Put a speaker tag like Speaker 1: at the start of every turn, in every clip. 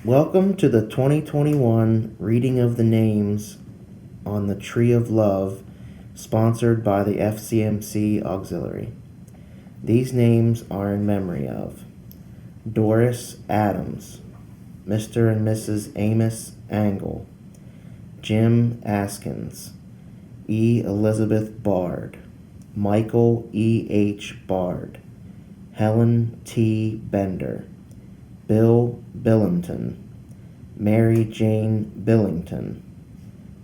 Speaker 1: Welcome to the 2021 reading of the names on the Tree of Love, sponsored by the FCMC Auxiliary. These names are in memory of Doris Adams, Mr. and Mrs. Amos Angle, Jim Askins, E. Elizabeth Bard, Michael E. H. Bard, Helen T. Bender, Bill Billington, Mary Jane Billington,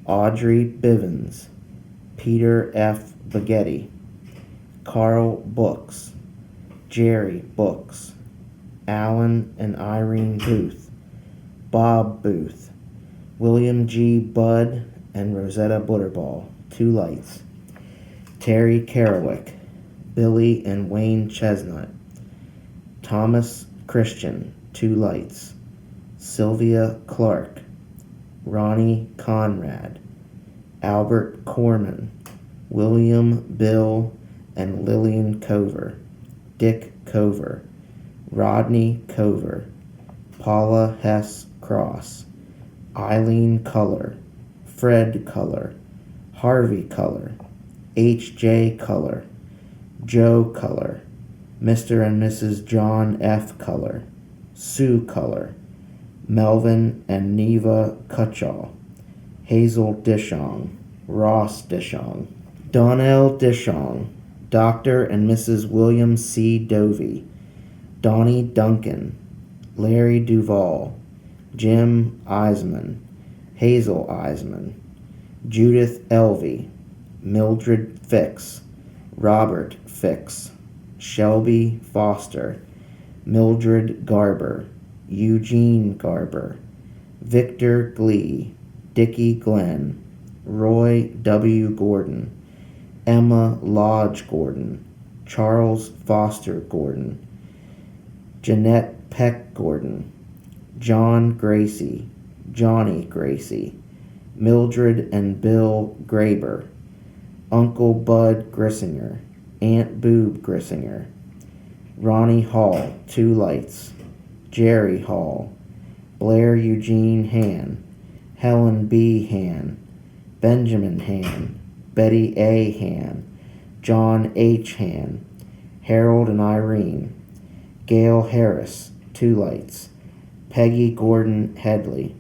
Speaker 1: Audrey Bivens, Peter F. Baghetti, Carl Books, Jerry Books, Alan and Irene Booth, Bob Booth, William G. Budd and Rosetta Butterball, 2 lights, Terry Kerouac, Billy and Wayne Chestnut, Thomas Christian, 2 lights, Sylvia Clark, Ronnie Conrad, Albert Corman, William Bill and Lillian Cover, Dick Cover, Rodney Cover, Paula Hess Cross, Eileen Culler, Fred Culler, Harvey Culler, H.J. Culler, Joe Culler, Mr. and Mrs. John F. Culler, Sue Culler, Melvin and Neva Cutchall, Hazel Dishong, Ross Dishong, Donnell Dishong, Dr. and Mrs. William C. Dovey, Donnie Duncan, Larry Duval, Jim Eisman, Hazel Eisman, Judith Elvey, Mildred Fix, Robert Fix, Shelby Foster, Mildred Garber, Eugene Garber, Victor Glee, Dickie Glenn, Roy W. Gordon, Emma Lodge Gordon, Charles Foster Gordon, Jeanette Peck Gordon, John Gracie, Johnny Gracie, Mildred and Bill Graber, Uncle Bud Grissinger, Aunt Boob Grissinger, Ronnie Hall, 2 lights, Jerry Hall, Blair Eugene Han, Helen B. Han, Benjamin Han, Betty A. Han, John H. Han, Harold and Irene, Gail Harris, 2 lights, Peggy Gordon Headley,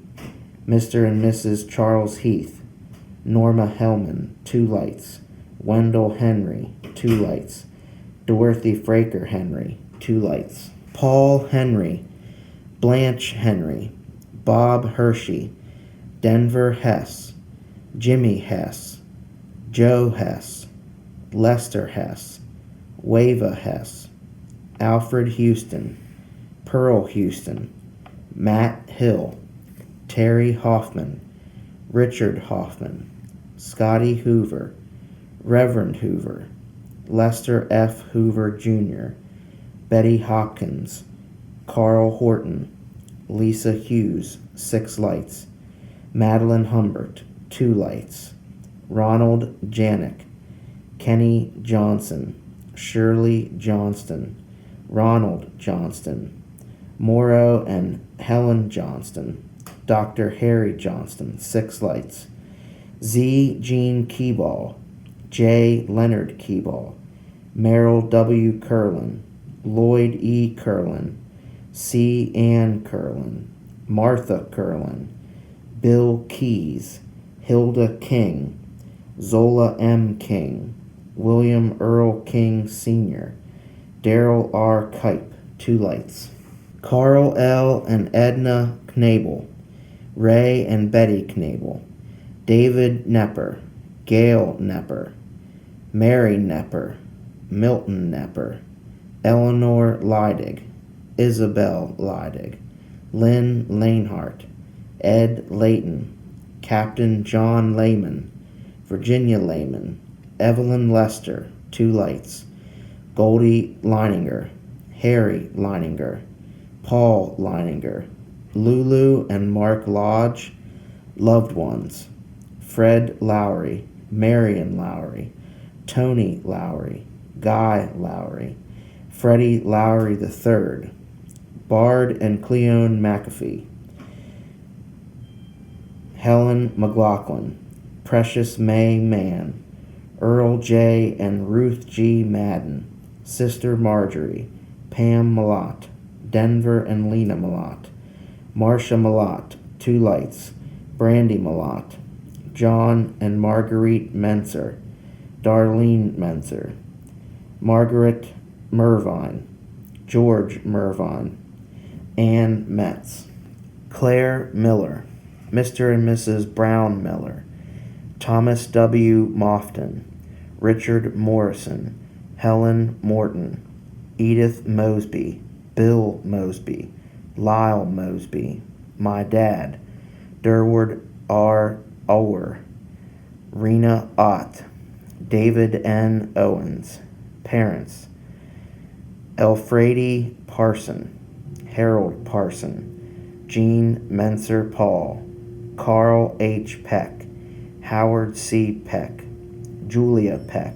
Speaker 1: Mr. and Mrs. Charles Heath, Norma Hellman, 2 lights, Wendell Henry, 2 lights, Dorothy Fraker Henry, 2 lights, Paul Henry, Blanche Henry, Bob Hershey, Denver Hess, Jimmy Hess, Joe Hess, Lester Hess, Wava Hess, Alfred Houston, Pearl Houston, Matt Hill, Terry Hoffman, Richard Hoffman, Scotty Hoover, Reverend Hoover, Lester F. Hoover Jr., Betty Hopkins, Carl Horton, Lisa Hughes, 6 lights, Madeline Humbert, 2 lights, Ronald Janik, Kenny Johnson, Shirley Johnston, Ronald Johnston, Morrow and Helen Johnston, Dr. Harry Johnston, 6 lights, Z. Jean Keeball, J. Leonard Keeball, Merrill W. Curlin, Lloyd E. Curlin, C. Ann Curlin, Martha Curlin, Bill Keys, Hilda King, Zola M. King, William Earl King Sr., Darrell R. Kipe, 2 lights, Carl L. and Edna Knable, Ray and Betty Knable, David Nepper, Gail Nepper, Mary Nepper, Milton Nepper, Eleanor Leidig, Isabel Leidig, Lynn Lanehart, Ed Layton, Captain John Lehman, Virginia Lehman, Evelyn Lester, 2 lights, Goldie Leininger, Harry Leininger, Paul Leininger, Lulu and Mark Lodge, loved ones, Fred Lowry, Marion Lowry, Tony Lowry, Guy Lowry, Freddie Lowry III, Bard and Cleone McAfee, Helen McLaughlin, Precious May Mann, Earl J. and Ruth G. Madden, Sister Marjorie, Pam Malott, Denver and Lena Malott, Marcia Malott, Two Lights, Brandy Malott, John and Marguerite Menser, Darlene Menser, Margaret Mervine, George Mervine, Ann Metz, Claire Miller, Mr. and Mrs. Brown Miller, Thomas W. Mofton, Richard Morrison, Helen Morton, Edith Mosby, Bill Mosby, Lyle Mosby, my dad, Durward R. Ower, Rena Ott, David N. Owens, parents, Elfrady Parson, Harold Parson, Jean Menser Paul, Carl H. Peck, Howard C. Peck, Julia Peck,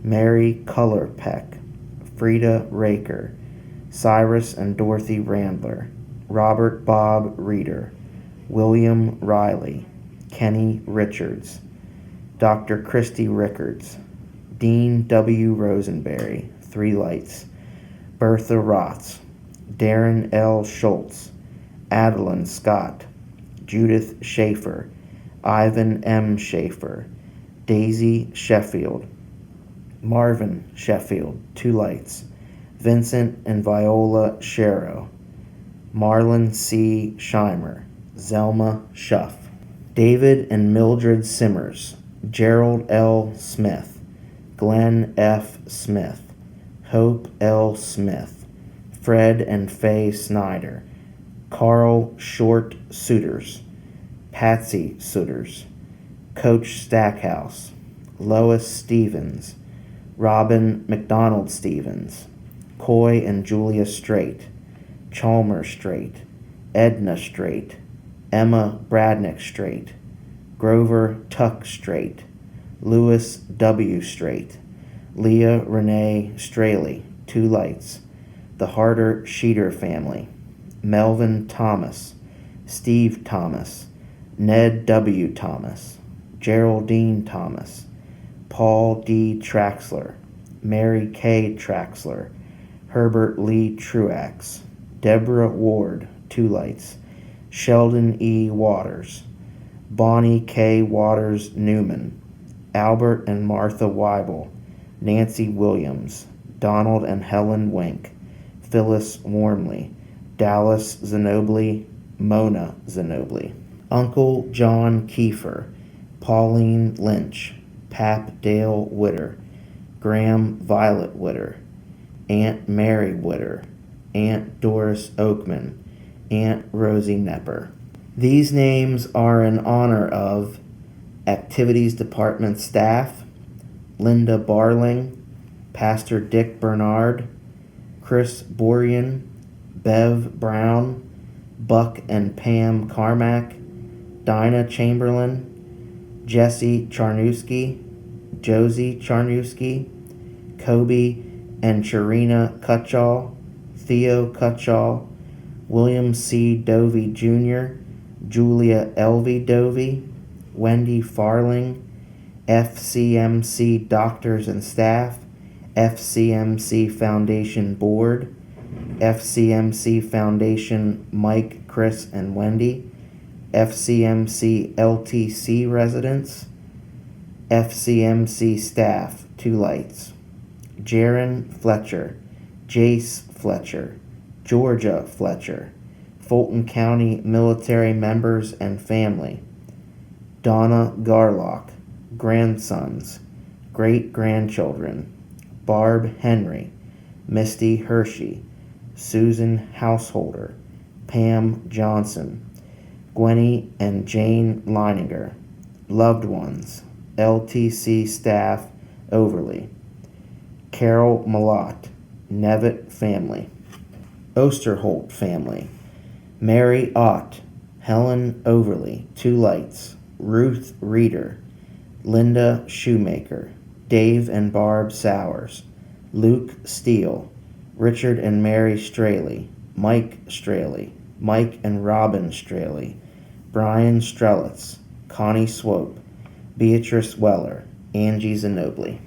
Speaker 1: Mary Culler Peck, Frida Raker, Cyrus and Dorothy Randler, Robert Bob Reeder, William Riley, Kenny Richards, Dr. Christy Rickards, Dean W. Rosenberry, Three Lights, Bertha Rotz, Darren L. Schultz, Adeline Scott, Judith Schaefer, Ivan M. Schaefer, Daisy Sheffield, Marvin Sheffield, Two Lights, Vincent and Viola Sharrow, Marlon C. Scheimer, Zelma Schuff, David and Mildred Simmers, Gerald L. Smith, Glenn F. Smith, Hope L. Smith, Fred and Faye Snyder, Carl Short Suiters, Patsy Suiters, Coach Stackhouse, Lois Stevens, Robin McDonald Stevens, Coy and Julia Straight, Chalmers Straight, Edna Straight, Emma Bradnick Straight, Grover Tuck Straight, Louis W. Straight, Leah Renee Straley, Two Lights, the Harder Sheeter family, Melvin Thomas, Steve Thomas, Ned W. Thomas, Geraldine Thomas, Paul D. Traxler, Mary K. Traxler, Herbert Lee Truax, Deborah Ward, Two Lights, Sheldon E. Waters, Bonnie K. Waters Newman, Albert and Martha Weibel, Nancy Williams, Donald and Helen Wink, Phyllis Wormley, Dallas Zenobly, Mona Zenobly, Uncle John Kiefer, Pauline Lynch, Pap Dale Witter, Graham Violet Witter, Aunt Mary Witter, Aunt Doris Oakman, Aunt Rosie Nepper. These names are in honor of Activities Department staff, Linda Barling, Pastor Dick Bernard, Chris Borian, Bev Brown, Buck and Pam Carmack, Dinah Chamberlain, Jesse Charnewski, Josie Charnewski, Kobe and Sharina Cutchall, Theo Cutchall, William C. Dovey Jr., Julia Elvie Dovey, Wendy Farling, FCMC Doctors and Staff, FCMC Foundation Board, FCMC Foundation Mike, Chris, and Wendy, FCMC LTC Residents, FCMC Staff, Two Lights, Jaron Fletcher, Jace Fletcher, Georgia Fletcher, Fulton County military members and family, Donna Garlock, grandsons, great-grandchildren, Barb Henry, Misty Hershey, Susan Householder, Pam Johnson, Gwenny and Jane Leininger, loved ones, LTC staff, Overly, Carol Malott, Nevitt family, Osterholt family, Mary Ott, Helen Overly, Two Lights, Ruth Reeder, Linda Shoemaker, Dave and Barb Sowers, Luke Steele, Richard and Mary Straley, Mike Straley, Mike and Robin Straley, Brian Strelitz, Connie Swope, Beatrice Weller, Angie Zinobili.